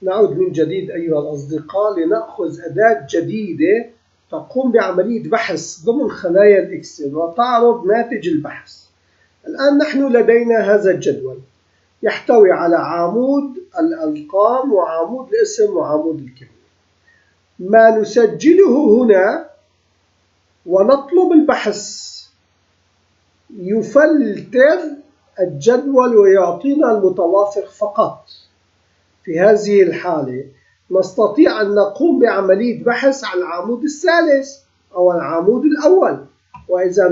نعود من جديد أيها الأصدقاء لنأخذ أداة جديدة تقوم بعملية بحث ضمن خلايا الإكسل وتعرض ناتج البحث. الآن نحن لدينا هذا الجدول يحتوي على عمود الأرقام وعمود الاسم وعمود الكلمة. ما نسجله هنا ونطلب البحث يفلتر الجدول ويعطينا المتوافق فقط. في هذه الحالة نستطيع أن نقوم بعملية بحث عن العمود الثالث أو العمود الأول، وإذا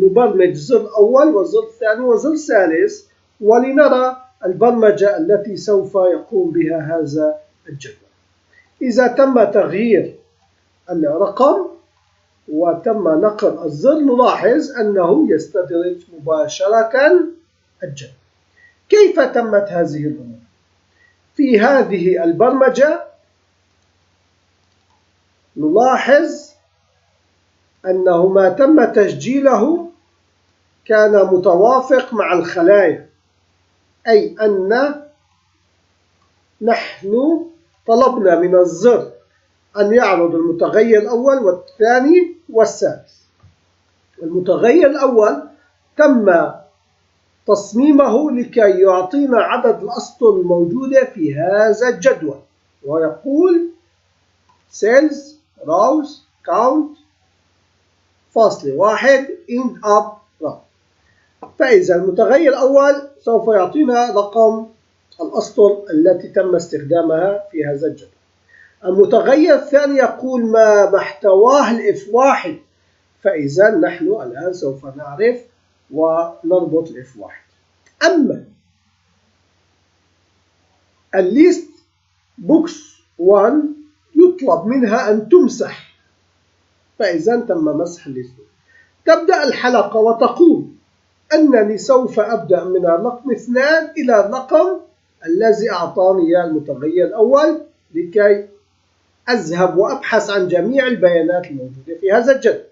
نبرمج زر أول وزر ثاني وزر ثالث ولنرى البرمجة التي سوف يقوم بها هذا الجدول. إذا تم تغيير الرقم وتم نقر الزر نلاحظ أنه يستدرج مباشرة الجدول. كيف تمت هذه الأمور؟ في هذه البرمجة نلاحظ أنه ما تم تسجيله كان متوافق مع الخلايا، أي أن نحن طلبنا من الزر أن يعرض المتغير الأول والثاني والثالث. المتغير الأول تم تصميمه لكي يعطينا عدد الأسطر الموجودة في هذا الجدول، ويقول cells rows count فاصلة واحد end up row. فإذا المتغير الأول سوف يعطينا رقم الأسطر التي تم استخدامها في هذا الجدول. المتغير الثاني يقول ما احتواه الاف واحد، فإذا نحن الآن سوف نعرف ونربط الاف واحد. أما الليست بوكس 1 يطلب منها أن تمسح، فإذا تم مسح الليست. تبدأ الحلقة وتقول أنني سوف أبدأ من الرقم 2 إلى الرقم الذي أعطاني المتغير الأول لكي أذهب وأبحث عن جميع البيانات الموجودة في هذا الجدول.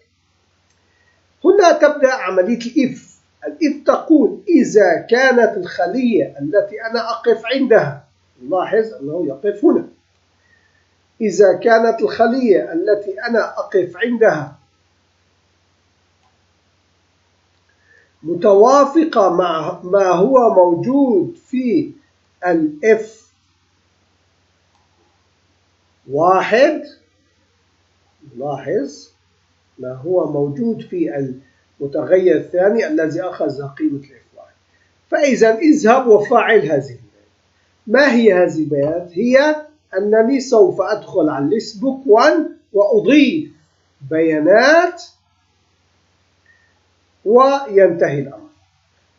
هنا تبدأ عملية الإف. الإف تقول إذا كانت الخلية التي أنا أقف عندها، لاحظ أنه يقف هنا، إذا كانت الخلية التي أنا أقف عندها متوافقة مع ما هو موجود في الإف واحد، لاحظ ما هو موجود في المتغير الثاني الذي أخذ قيمة الإف واحد، فإذا اذهب وفعل هذه البيانات. ما هي هذه البيانات؟ هي أنني سوف أدخل على الليست بوك 1 وأضيف بيانات وينتهي الأمر.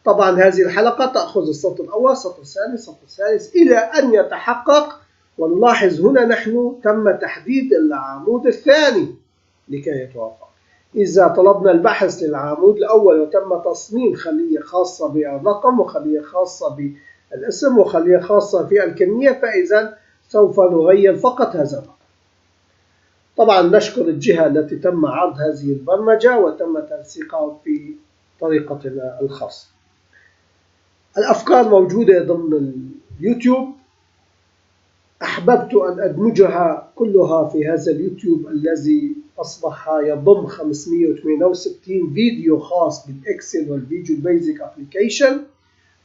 طبعا هذه الحلقة تأخذ السطر الأول، السطر الثاني، السطر الثالث إلى أن يتحقق. ونلاحظ هنا نحن تم تحديد العمود الثاني لكي يتوافق. إذا طلبنا البحث للعمود الأول وتم تصميم خلية خاصة بالرقم وخلية خاصة بالاسم وخلية خاصة في الكمية، فإذا سوف نغير فقط هذا الرقم. طبعا نشكر الجهة التي تم عرض هذه البرمجة وتم تنسيقها في طريقتنا الخاصة. الأفكار موجودة ضمن اليوتيوب، أحببت أن أدمجها كلها في هذا اليوتيوب الذي أصبح يضم 568 فيديو خاص بالإكسل والفيجوال بيزك أبليكيشن،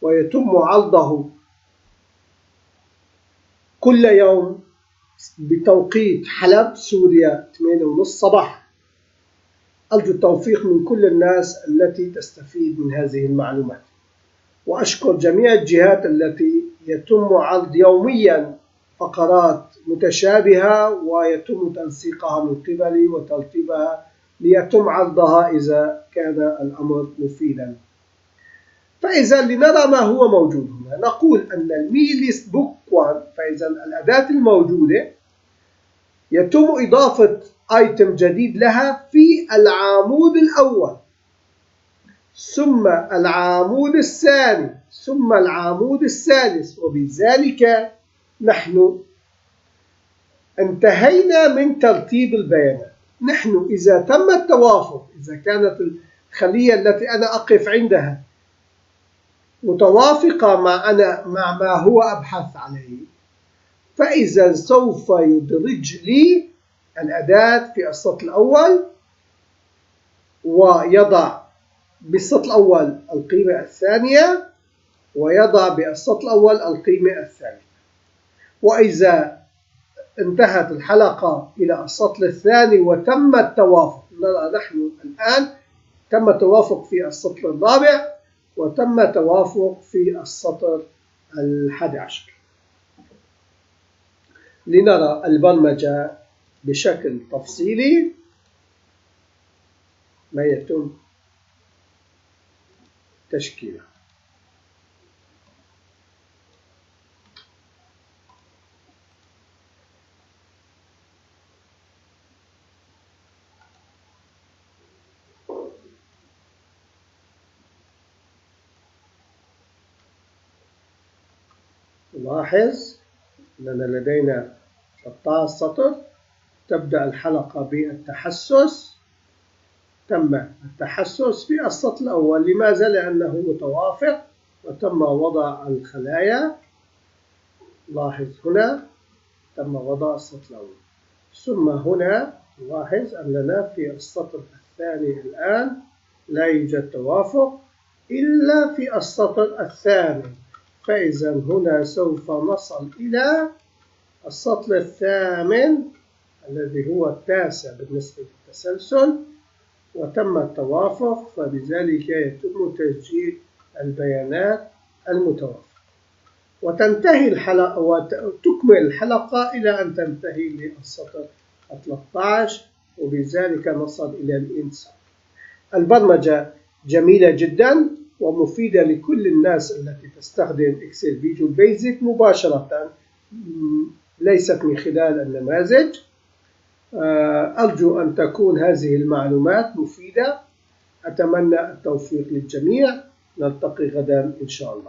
ويتم عرضه كل يوم بتوقيت حلب سوريا 8:30 صباحا. أرجو التوفيق من كل الناس التي تستفيد من هذه المعلومات، وأشكر جميع الجهات التي يتم عرض يوميا فقرات متشابهة ويتم تنسيقها من قبلي وترتيبها ليتم عرضها إذا كان الأمر مفيدا. فإذا لنرى ما هو موجود هنا، نقول أن المي ليست بوك 1، فإذا الأداة الموجودة يتم إضافة ايتم جديد لها في العمود الأول ثم العمود الثاني ثم العمود الثالث، وبذلك نحن انتهينا من ترتيب البيانات. نحن إذا تم التوافق، إذا كانت الخلية التي أنا أقف عندها متوافقة مع ما هو أبحث عليه، فإذا سوف يدرج لي الأداة في السطر الأول ويضع بالسطر الأول القيمة الثانية ويضع بالسطر الأول القيمة الثانية. وإذا انتهت الحلقة إلى السطر الثاني وتم التوافق، نحن الآن تم التوافق في السطر الرابع وتم توافق في السطر 11. لنرى البرمجة بشكل تفصيلي ما يتم تشكيله. نلاحظ أننا لدينا 16 سطر. تبدأ الحلقة بالتحسس. تم التحسس في السطر الأول. لماذا؟ لأنه متوافق وتم وضع الخلايا. لاحظ هنا تم وضع السطر الأول. ثم هنا نلاحظ أننا في السطر الثاني الآن لا يوجد توافق إلا في السطر الثاني. فإذا هنا سوف نصل إلى السطر الثامن الذي هو التاسع بالنسبة للتسلسل وتم التوافق، فبذلك يتم تسجيل البيانات المتوافقة. وتنتهي الحلقة وتكمل الحلقة إلى أن تنتهي للسطر 13 وبذلك نصل إلى الإنسان. البرمجة جميلة جدا ومفيدة لكل الناس التي تستخدم إكسل فيجوال بيزك مباشرة ليست من خلال النماذج. أرجو أن تكون هذه المعلومات مفيدة. أتمنى التوفيق للجميع. نلتقي غدا إن شاء الله.